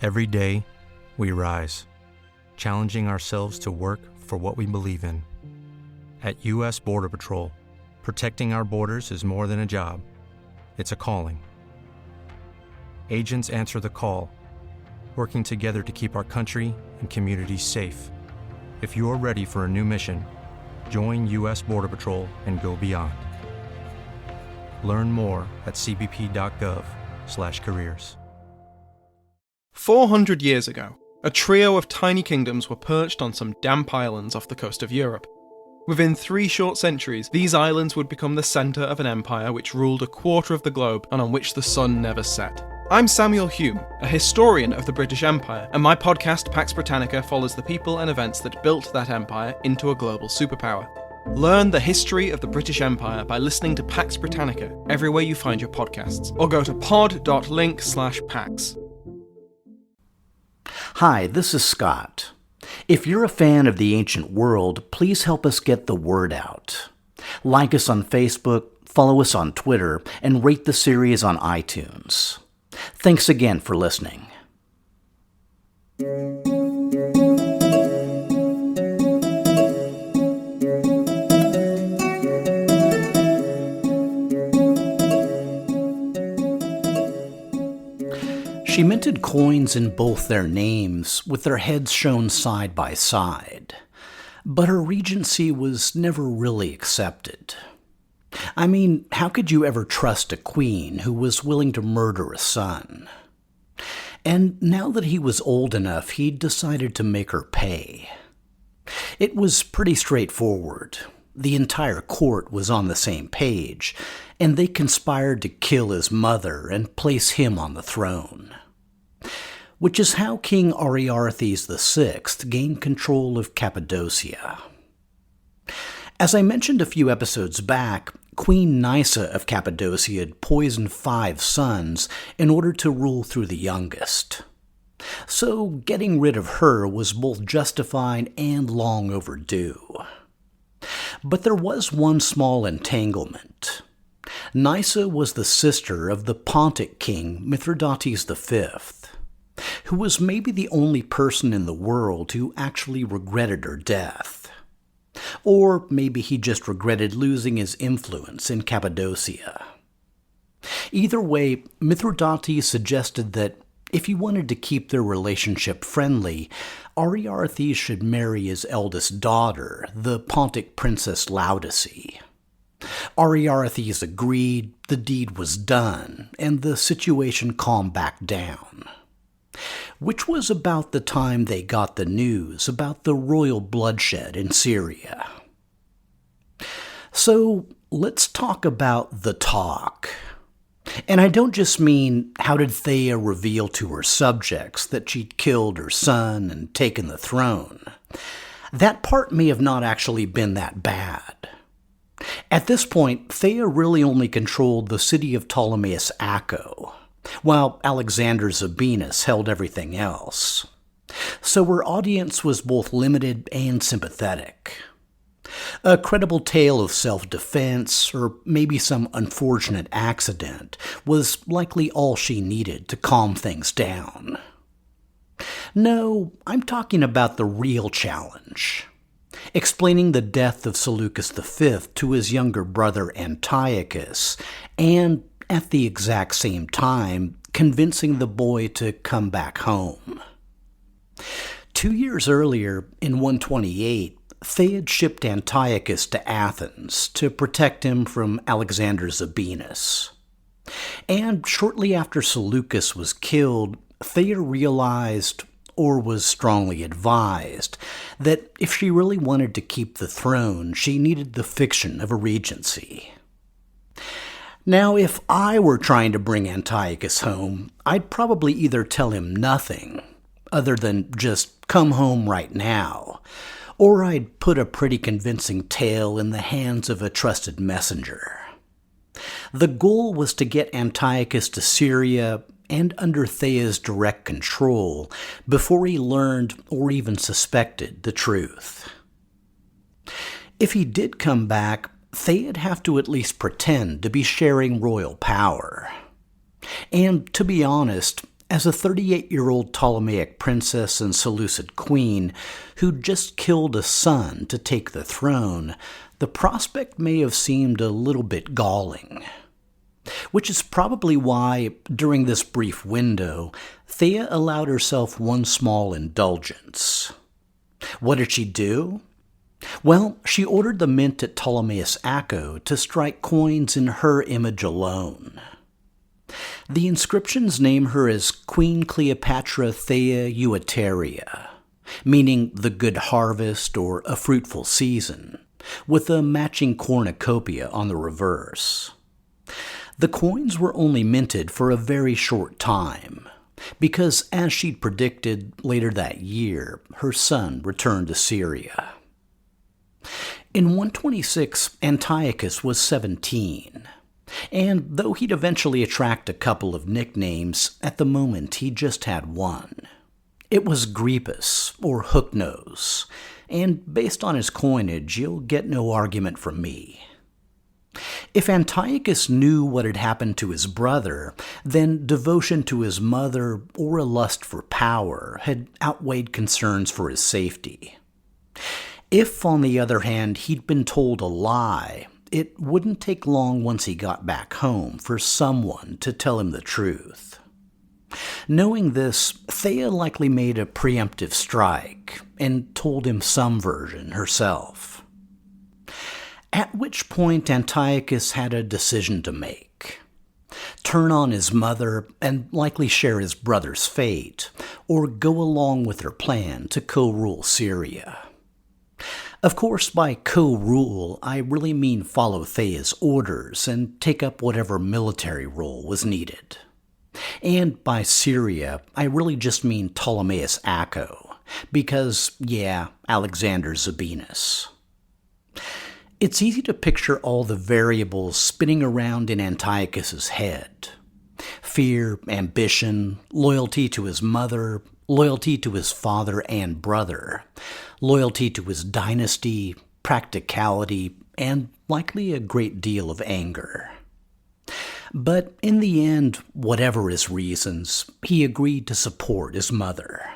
Every day, we rise, challenging ourselves to work for what we believe in. At U.S. Border Patrol, protecting our borders is more than a job. It's a calling. Agents answer the call, working together to keep our country and communities safe. If you're ready for a new mission, join U.S. Border Patrol and go beyond. Learn more at cbp.gov/careers. 400 years ago, a trio of tiny kingdoms were perched on some damp islands off the coast of Europe. Within 3 short centuries, these islands would become the centre of an empire which ruled a quarter of the globe and on which the sun never set. I'm Samuel Hume, a historian of the British Empire, and my podcast Pax Britannica follows the people and events that built that empire into a global superpower. Learn the history of the British Empire by listening to Pax Britannica everywhere you find your podcasts, or go to pod.link/pax. Hi, this is Scott. If you're a fan of the ancient world, please help us get the word out. Like us on Facebook, follow us on Twitter, and rate the series on iTunes. Thanks again for listening. She minted coins in both their names, with their heads shown side by side. But her regency was never really accepted. I mean, how could you ever trust a queen who was willing to murder a son? And now that he was old enough, he decided to make her pay. It was pretty straightforward. The entire court was on the same page, and they conspired to kill his mother and place him on the throne. Which is how King Ariarathes VI gained control of Cappadocia. As I mentioned a few episodes back, Queen Nysa of Cappadocia had poisoned 5 sons in order to rule through the youngest. So getting rid of her was both justified and long overdue. But there was one small entanglement. Nysa was the sister of the Pontic king Mithridates V, who was maybe the only person in the world who actually regretted her death. Or maybe he just regretted losing his influence in Cappadocia. Either way, Mithridates suggested that if he wanted to keep their relationship friendly, Ariarathes should marry his eldest daughter, the Pontic princess Laodice. Ariarathes agreed, the deed was done, and the situation calmed back down. Which was about the time they got the news about the royal bloodshed in Syria. So let's talk about the talk. And I don't just mean how did Thea reveal to her subjects that she'd killed her son and taken the throne. That part may have not actually been that bad. At this point, Thea really only controlled the city of Ptolemais Acco, while Alexander Zabinas held everything else. So her audience was both limited and sympathetic. A credible tale of self-defense, or maybe some unfortunate accident, was likely all she needed to calm things down. No, I'm talking about the real challenge. Explaining the death of Seleucus V to his younger brother Antiochus, and at the exact same time, convincing the boy to come back home. 2 years earlier, in 128, Thea had shipped Antiochus to Athens to protect him from Alexander Zabinas. And shortly after Seleucus was killed, Thea realized, or was strongly advised, that if she really wanted to keep the throne, she needed the fiction of a regency. Now, if I were trying to bring Antiochus home, I'd probably either tell him nothing, other than just come home right now, or I'd put a pretty convincing tale in the hands of a trusted messenger. The goal was to get Antiochus to Syria and under Thea's direct control before he learned or even suspected the truth. If he did come back, Thea'd have to at least pretend to be sharing royal power. And to be honest, As a 38-year-old Ptolemaic princess and Seleucid queen who'd just killed a son to take the throne, the prospect may have seemed a little bit galling. Which is probably why, during this brief window, Thea allowed herself one small indulgence. What did she do? Well, she ordered the mint at Ptolemaeus Acco to strike coins in her image alone. The inscriptions name her as Queen Cleopatra Thea Euateria, meaning the good harvest or a fruitful season, with a matching cornucopia on the reverse. The coins were only minted for a very short time, because as she'd predicted later that year, her son returned to Syria. In 126, Antiochus was 17. And though he'd eventually attract a couple of nicknames, at the moment he just had one. It was Grypus, or Hook-Nose, and based on his coinage, you'll get no argument from me. If Antiochus knew what had happened to his brother, then devotion to his mother or a lust for power had outweighed concerns for his safety. If, on the other hand, he'd been told a lie, it wouldn't take long once he got back home for someone to tell him the truth. Knowing this, Thea likely made a preemptive strike and told him some version herself. At which point Antiochus had a decision to make. Turn on his mother and likely share his brother's fate, or go along with her plan to co-rule Syria. Of course, by co-rule, I really mean follow Thea's orders and take up whatever military role was needed. And by Syria, I really just mean Ptolemaeus Acco, because, Alexander Zabinas. It's easy to picture all the variables spinning around in Antiochus's head. Fear, ambition, loyalty to his mother, loyalty to his father and brother, loyalty to his dynasty, practicality, and likely a great deal of anger. But in the end, whatever his reasons, he agreed to support his mother.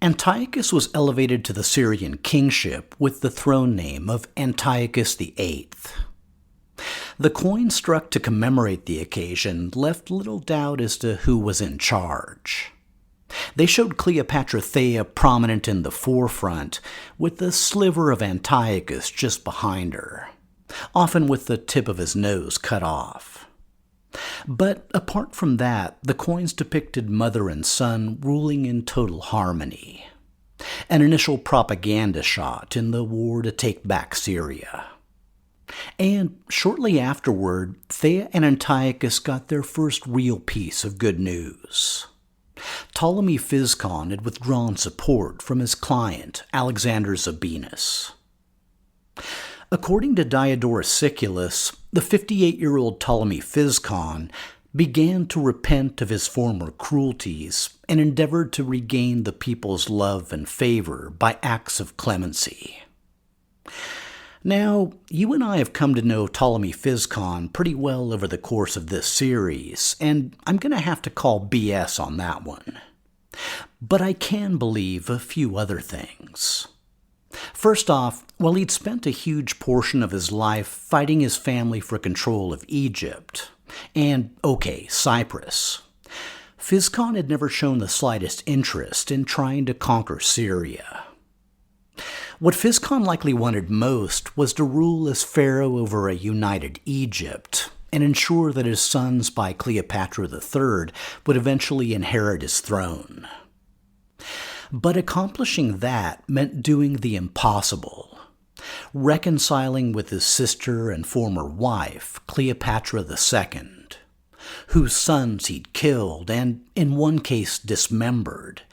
Antiochus was elevated to the Syrian kingship with the throne name of Antiochus VIII. The coin struck to commemorate the occasion left little doubt as to who was in charge. They showed Cleopatra Thea prominent in the forefront, with a sliver of Antiochus just behind her, often with the tip of his nose cut off. But apart from that, the coins depicted mother and son ruling in total harmony, an initial propaganda shot in the war to take back Syria. And shortly afterward, Thea and Antiochus got their first real piece of good news. Ptolemy Physcon had withdrawn support from his client, Alexander Zabinas. According to Diodorus Siculus, the 58-year-old Ptolemy Physcon began to repent of his former cruelties and endeavored to regain the people's love and favor by acts of clemency. Now, you and I have come to know Ptolemy Physcon pretty well over the course of this series, and I'm going to have to call BS on that one. But I can believe a few other things. First off, while he'd spent a huge portion of his life fighting his family for control of Egypt, and, Cyprus, Physcon had never shown the slightest interest in trying to conquer Syria. What Physcon likely wanted most was to rule as pharaoh over a united Egypt and ensure that his sons by Cleopatra III would eventually inherit his throne. But accomplishing that meant doing the impossible, reconciling with his sister and former wife, Cleopatra II, whose sons he'd killed and, in one case, dismembered,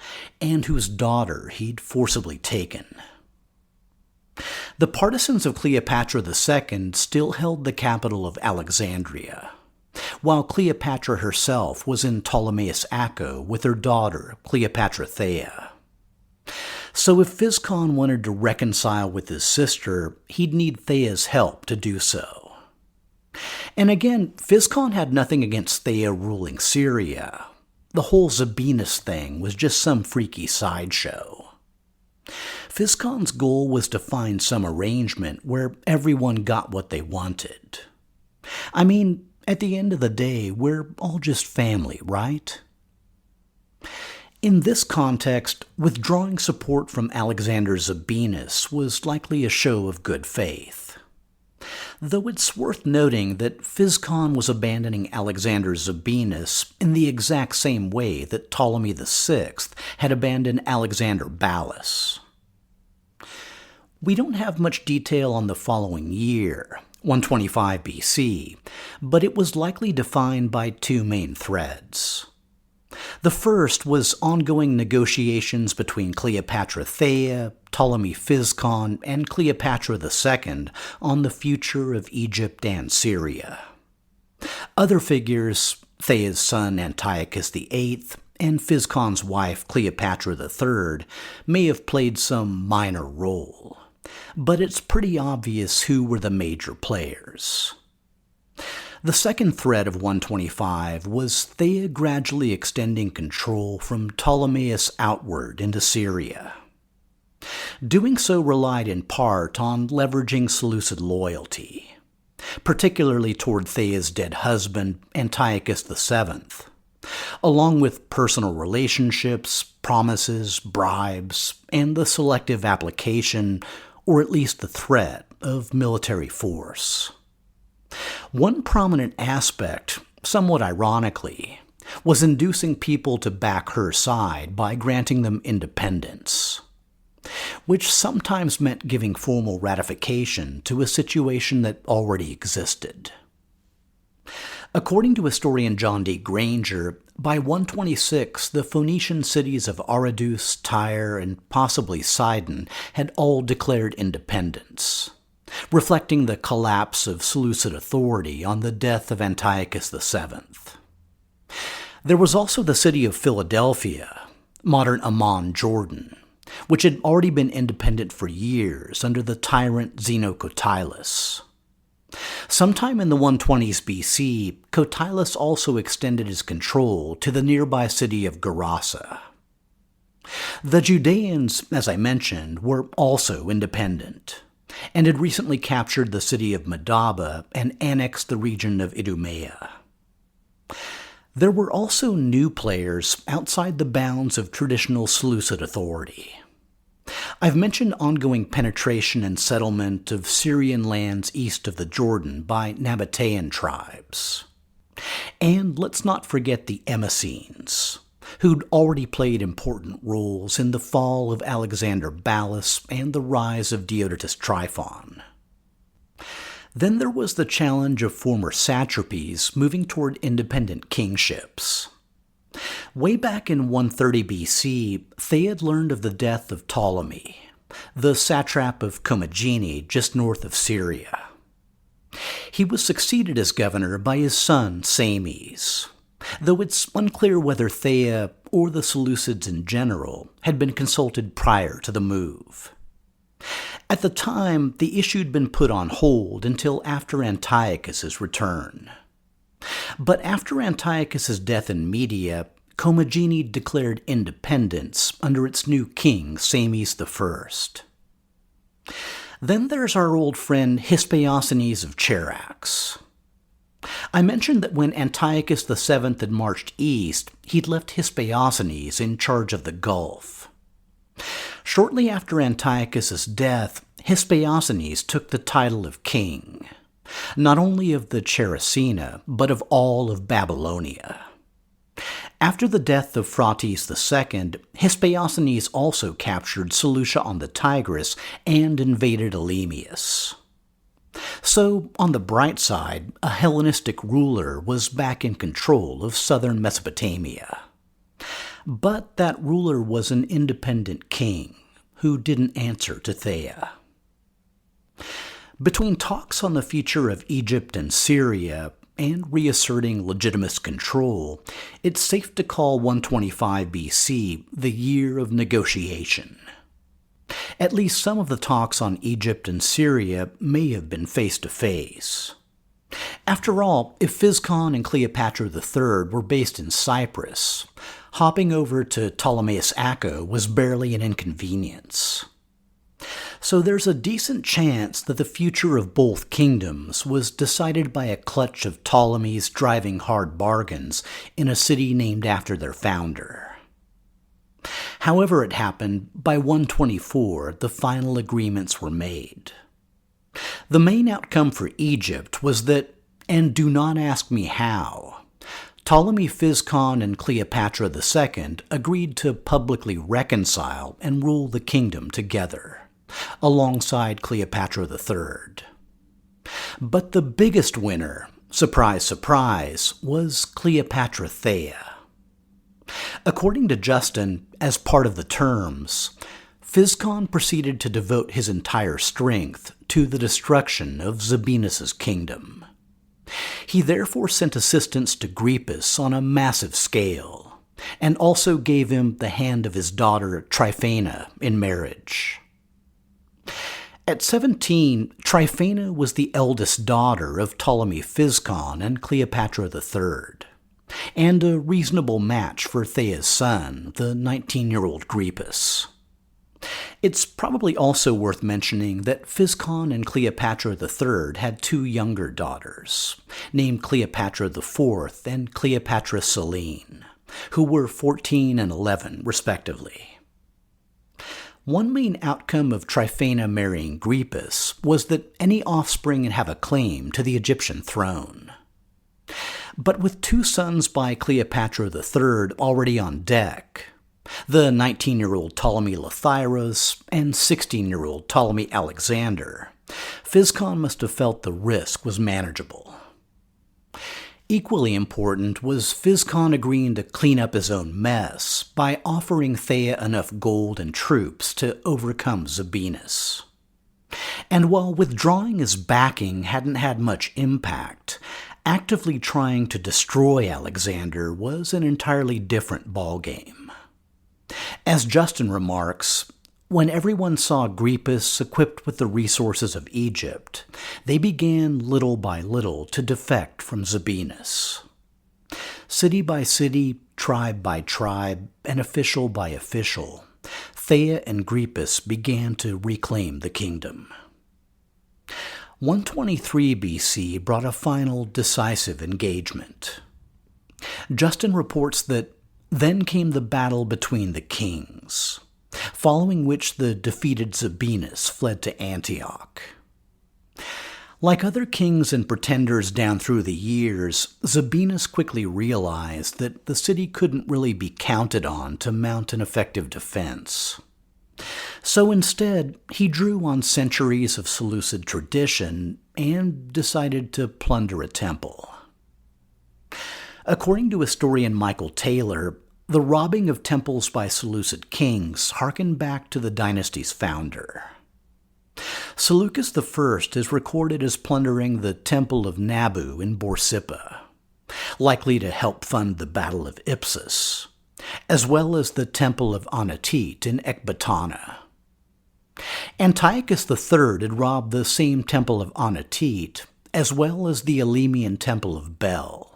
and whose daughter he'd forcibly taken. The partisans of Cleopatra II still held the capital of Alexandria, while Cleopatra herself was in Ptolemaeus Acco with her daughter, Cleopatra Thea. So if Physcon wanted to reconcile with his sister, he'd need Thea's help to do so. And again, Physcon had nothing against Thea ruling Syria, the whole Zabinas thing was just some freaky sideshow. Physcon's goal was to find some arrangement where everyone got what they wanted. I mean, at the end of the day, we're all just family, right? In this context, withdrawing support from Alexander Zabinas was likely a show of good faith. Though it's worth noting that Physcon was abandoning Alexander Zabinas in the exact same way that Ptolemy VI had abandoned Alexander Ballus. We don't have much detail on the following year, 125 BC, but it was likely defined by two main threads. The first was ongoing negotiations between Cleopatra Thea, Ptolemy Physcon, and Cleopatra II on the future of Egypt and Syria. Other figures, Thea's son Antiochus VIII and Physcon's wife Cleopatra III, may have played some minor role, but it's pretty obvious who were the major players. The second thread of 125 was Thea gradually extending control from Ptolemais outward into Syria. Doing so relied in part on leveraging Seleucid loyalty, particularly toward Thea's dead husband, Antiochus VII, along with personal relationships, promises, bribes, and the selective application, or at least the threat, of military force. One prominent aspect, somewhat ironically, was inducing people to back her side by granting them independence, which sometimes meant giving formal ratification to a situation that already existed. According to historian John D. Granger, by 126 the Phoenician cities of Aradus, Tyre, and possibly Sidon had all declared independence, reflecting the collapse of Seleucid authority on the death of Antiochus VII. There was also the city of Philadelphia, modern Amman, Jordan, which had already been independent for years under the tyrant Zeno-Cotylus. Sometime in the 120s BC, Cotylus also extended his control to the nearby city of Gerasa. The Judeans, as I mentioned, were also independent, and had recently captured the city of Madaba and annexed the region of Idumea. There were also new players outside the bounds of traditional Seleucid authority. I've mentioned ongoing penetration and settlement of Syrian lands east of the Jordan by Nabatean tribes. And let's not forget the Emesines, who'd already played important roles in the fall of Alexander Ballus and the rise of Deodatus Tryphon. Then there was the challenge of former satrapies moving toward independent kingships. Way back in 130 BC, they had learned of the death of Ptolemy, the satrap of Commagene just north of Syria. He was succeeded as governor by his son Sames, though it's unclear whether Thea, or the Seleucids in general, had been consulted prior to the move. At the time, the issue had been put on hold until after Antiochus's return. But after Antiochus's death in Media, Commagene declared independence under its new king, Sames I. Then there's our old friend Hyspaosines of Charax. I mentioned that when Antiochus VII had marched east, he'd left Hyspaosines in charge of the Gulf. Shortly after Antiochus's death, Hyspaosines took the title of king, not only of the Characina, but of all of Babylonia. After the death of Phraates II, Hyspaosines also captured Seleucia on the Tigris and invaded Elemius. So, on the bright side, a Hellenistic ruler was back in control of southern Mesopotamia. But that ruler was an independent king who didn't answer to Thea. Between talks on the future of Egypt and Syria and reasserting legitimist control, it's safe to call 125 BC the year of negotiation. At least some of the talks on Egypt and Syria may have been face-to-face. After all, if Physcon and Cleopatra III were based in Cyprus, hopping over to Ptolemais Acco was barely an inconvenience. So there's a decent chance that the future of both kingdoms was decided by a clutch of Ptolemies driving hard bargains in a city named after their founder. However it happened, by 124 the final agreements were made. The main outcome for Egypt was that, and do not ask me how, Ptolemy Physcon and Cleopatra II agreed to publicly reconcile and rule the kingdom together, alongside Cleopatra III. But the biggest winner, surprise, surprise, was Cleopatra Thea. According to Justin, as part of the terms, Physcon proceeded to devote his entire strength to the destruction of Zabinas' kingdom. He therefore sent assistance to Grypus on a massive scale, and also gave him the hand of his daughter Tryphaena in marriage. At 17, Tryphaena was the eldest daughter of Ptolemy Physcon and Cleopatra III, and a reasonable match for Thea's son, the 19-year-old Grypus. It's probably also worth mentioning that Physcon and Cleopatra III had two younger daughters, named Cleopatra IV and Cleopatra Selene, who were 14 and 11, respectively. One main outcome of Tryphaena marrying Grypus was that any offspring would have a claim to the Egyptian throne. But with two sons by Cleopatra III already on deck, the 19-year-old Ptolemy Lathyrus and 16-year-old Ptolemy Alexander, Physcon must have felt the risk was manageable. Equally important was Physcon agreeing to clean up his own mess by offering Thea enough gold and troops to overcome Zabinas. And while withdrawing his backing hadn't had much impact, actively trying to destroy Alexander was an entirely different ballgame. As Justin remarks, when everyone saw Grypus equipped with the resources of Egypt, they began little by little to defect from Zabinas. City by city, tribe by tribe, and official by official, Thea and Grypus began to reclaim the kingdom. 123 BC brought a final decisive engagement. Justin reports that then came the battle between the kings, following which the defeated Zabinas fled to Antioch. Like other kings and pretenders down through the years, Zabinas quickly realized that the city couldn't really be counted on to mount an effective defense. So instead, he drew on centuries of Seleucid tradition and decided to plunder a temple. According to historian Michael Taylor, the robbing of temples by Seleucid kings harkened back to the dynasty's founder. Seleucus I is recorded as plundering the Temple of Nabu in Borsippa, likely to help fund the Battle of Ipsus, as well as the Temple of Anatit in Ecbatana. Antiochus III had robbed the same Temple of Anatit, as well as the Elemian Temple of Bel,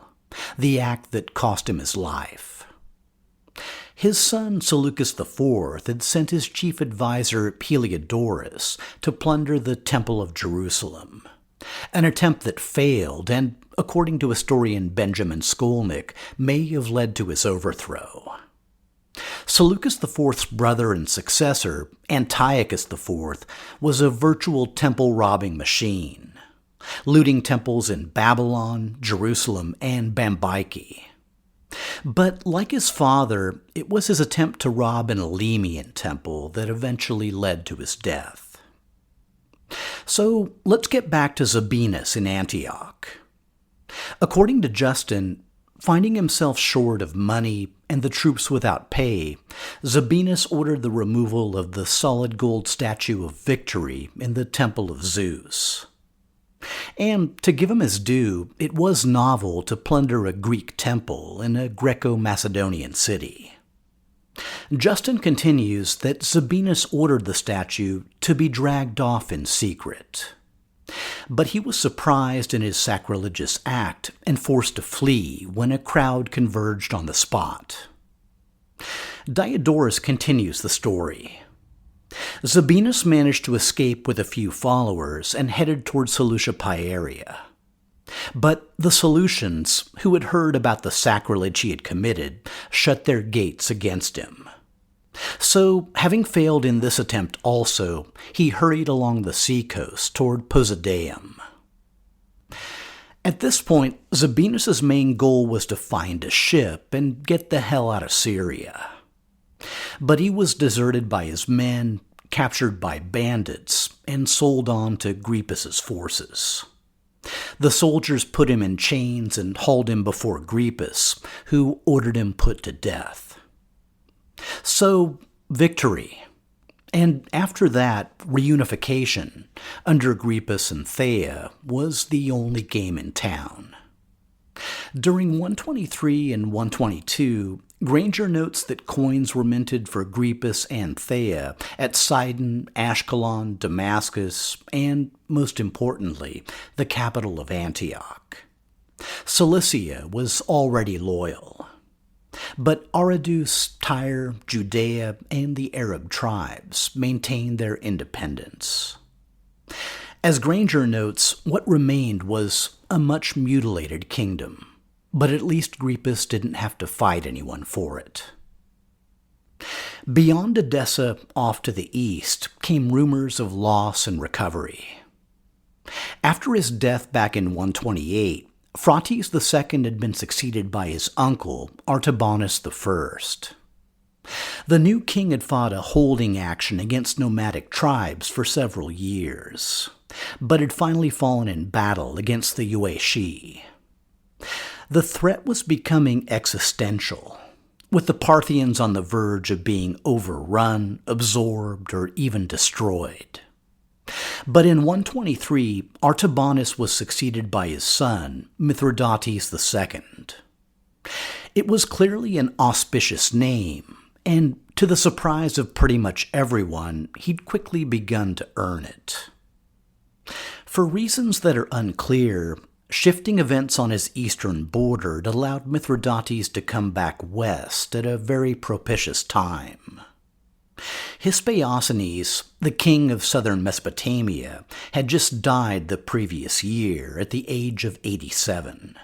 the act that cost him his life. His son Seleucus IV had sent his chief advisor Heliodorus to plunder the Temple of Jerusalem, an attempt that failed and, according to historian Benjamin Skolnick, may have led to his overthrow. Seleucus IV's brother and successor, Antiochus IV, was a virtual temple-robbing machine, looting temples in Babylon, Jerusalem, and Bambyke. But like his father, it was his attempt to rob an Elemian temple that eventually led to his death. So let's get back to Zabinas in Antioch. According to Justin, finding himself short of money and the troops without pay, Zabinas ordered the removal of the solid gold statue of Victory in the Temple of Zeus. And to give him his due, it was novel to plunder a Greek temple in a Greco-Macedonian city. Justin continues that Zabinas ordered the statue to be dragged off in secret. But he was surprised in his sacrilegious act and forced to flee when a crowd converged on the spot. Diodorus continues the story. Zabinas managed to escape with a few followers and headed toward Seleucia Pieria. But the Seleucians, who had heard about the sacrilege he had committed, shut their gates against him. So, having failed in this attempt also, he hurried along the seacoast toward Posidaeum. At this point, Zabinas' main goal was to find a ship and get the hell out of Syria. But he was deserted by his men, captured by bandits, and sold on to Grypus' forces. The soldiers put him in chains and hauled him before Grypus, who ordered him put to death. So, victory. And after that, reunification, under Grypus and Thea, was the only game in town. During 123 and 122, Granger notes that coins were minted for Grypus and Thea at Sidon, Ashkelon, Damascus, and, most importantly, the capital of Antioch. Cilicia was already loyal. But Aradus, Tyre, Judea, and the Arab tribes maintained their independence. As Granger notes, what remained was a much mutilated kingdom, but at least Grypus didn't have to fight anyone for it. Beyond Edessa, off to the east, came rumors of loss and recovery. After his death back in 128, Phraates II had been succeeded by his uncle, Artabanus I. The new king had fought a holding action against nomadic tribes for several years, but had finally fallen in battle against the Yuezhi. The threat was becoming existential, with the Parthians on the verge of being overrun, absorbed, or even destroyed. But in 123, Artabanus was succeeded by his son, Mithridates II. It was clearly an auspicious name, and to the surprise of pretty much everyone, he'd quickly begun to earn it. For reasons that are unclear, shifting events on his eastern border had allowed Mithridates to come back west at a very propitious time. Hyspaosines, the king of southern Mesopotamia, had just died the previous year at the age of 87.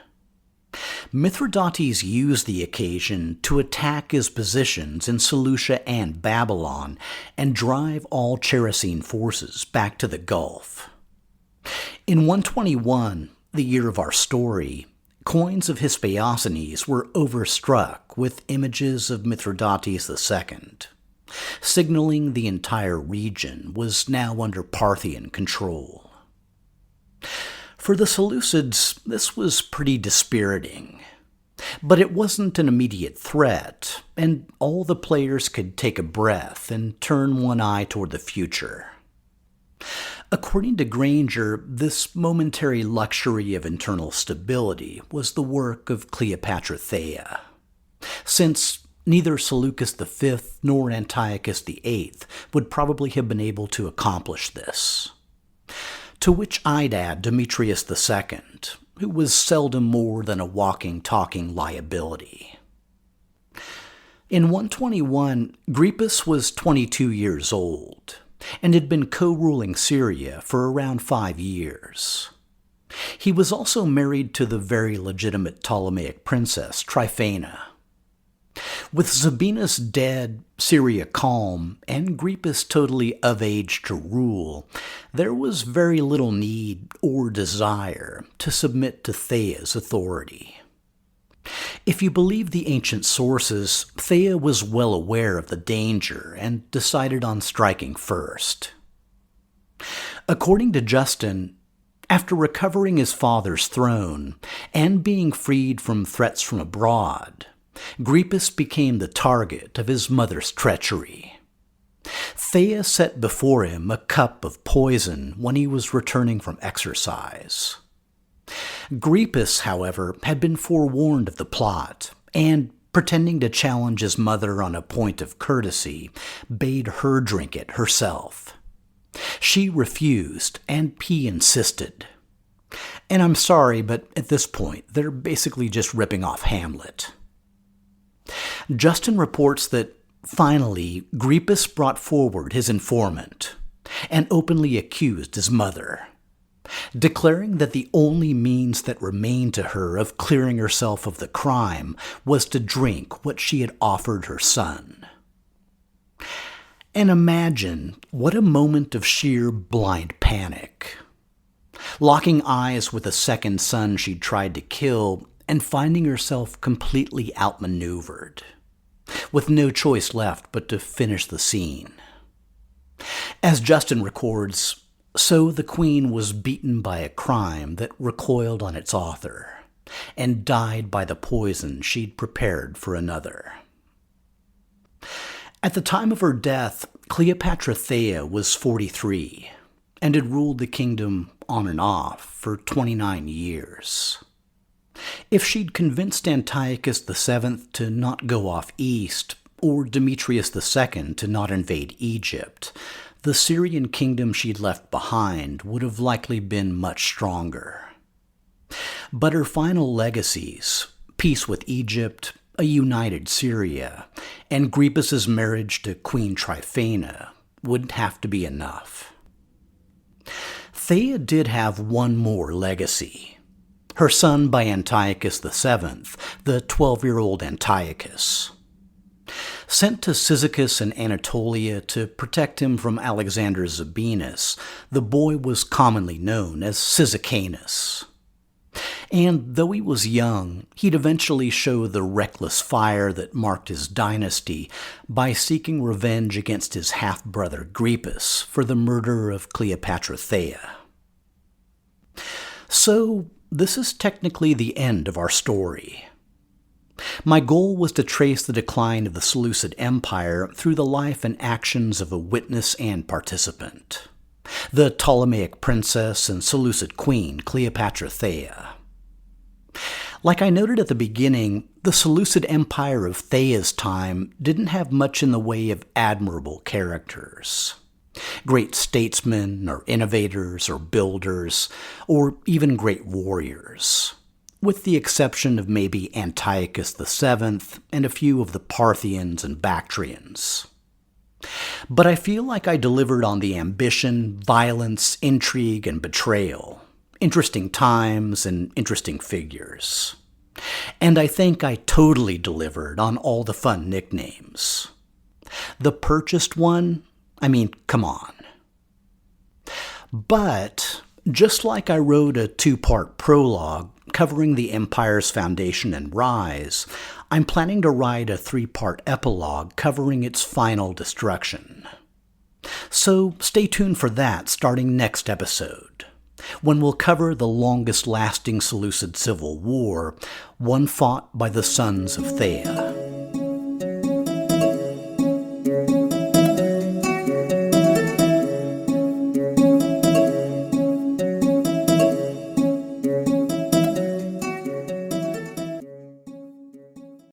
Mithridates used the occasion to attack his positions in Seleucia and Babylon and drive all Cherusine forces back to the Gulf. In 121, the year of our story, coins of Hyspaosines were overstruck with images of Mithridates II, signaling the entire region was now under Parthian control. For the Seleucids, this was pretty dispiriting, but it wasn't an immediate threat, and all the players could take a breath and turn one eye toward the future. According to Granger, this momentary luxury of internal stability was the work of Cleopatra Thea, since neither Seleucus V nor Antiochus VIII would probably have been able to accomplish this. To which I'd add Demetrius II, who was seldom more than a walking, talking liability. In 121, Grypus was 22 years old, and had been co-ruling Syria for around 5 years. He was also married to the very legitimate Ptolemaic princess, Tryphaena. With Zabinas dead, Syria calm, and Grypus totally of age to rule, there was very little need or desire to submit to Thea's authority. If you believe the ancient sources, Thea was well aware of the danger and decided on striking first. According to Justin, after recovering his father's throne and being freed from threats from abroad, Grypus became the target of his mother's treachery. Thea set before him a cup of poison when he was returning from exercise. Grypus, however, had been forewarned of the plot, and, pretending to challenge his mother on a point of courtesy, bade her drink it herself. She refused, and he insisted. And I'm sorry, but at this point, they're basically just ripping off Hamlet. Justin reports that, finally, Grypus brought forward his informant and openly accused his mother, declaring that the only means that remained to her of clearing herself of the crime was to drink what she had offered her son. And imagine what a moment of sheer blind panic. Locking eyes with a second son she'd tried to kill and finding herself completely outmaneuvered, with no choice left but to finish the scene. As Justin records, so the queen was beaten by a crime that recoiled on its author, and died by the poison she'd prepared for another. At the time of her death, Cleopatra Thea was 43, and had ruled the kingdom on and off for 29 years. If she'd convinced Antiochus VII to not go off east, or Demetrius II to not invade Egypt, the Syrian kingdom she'd left behind would have likely been much stronger. But her final legacies, peace with Egypt, a united Syria, and Grypus's marriage to Queen Tryphaena, would have to be enough. Thea did have one more legacy. Her son by Antiochus VII, the 12-year-old Antiochus. Sent to Cyzicus in Anatolia to protect him from Alexander Zabinas, the boy was commonly known as Cyzicenus. And though he was young, he'd eventually show the reckless fire that marked his dynasty by seeking revenge against his half-brother Grypus for the murder of Cleopatra Thea. So, this is technically the end of our story. My goal was to trace the decline of the Seleucid Empire through the life and actions of a witness and participant, the Ptolemaic princess and Seleucid queen Cleopatra Thea. Like I noted at the beginning, the Seleucid Empire of Thea's time didn't have much in the way of admirable characters. Great statesmen, or innovators, or builders, or even great warriors, with the exception of maybe Antiochus VII and a few of the Parthians and Bactrians. But I feel like I delivered on the ambition, violence, intrigue, and betrayal, interesting times, and interesting figures. And I think I totally delivered on all the fun nicknames. The purchased one? I mean, come on. But, just like I wrote a 2-part prologue covering the empire's foundation and rise, I'm planning to write a 3-part epilogue covering its final destruction. So stay tuned for that starting next episode, when we'll cover the longest-lasting Seleucid civil war, one fought by the sons of Thea.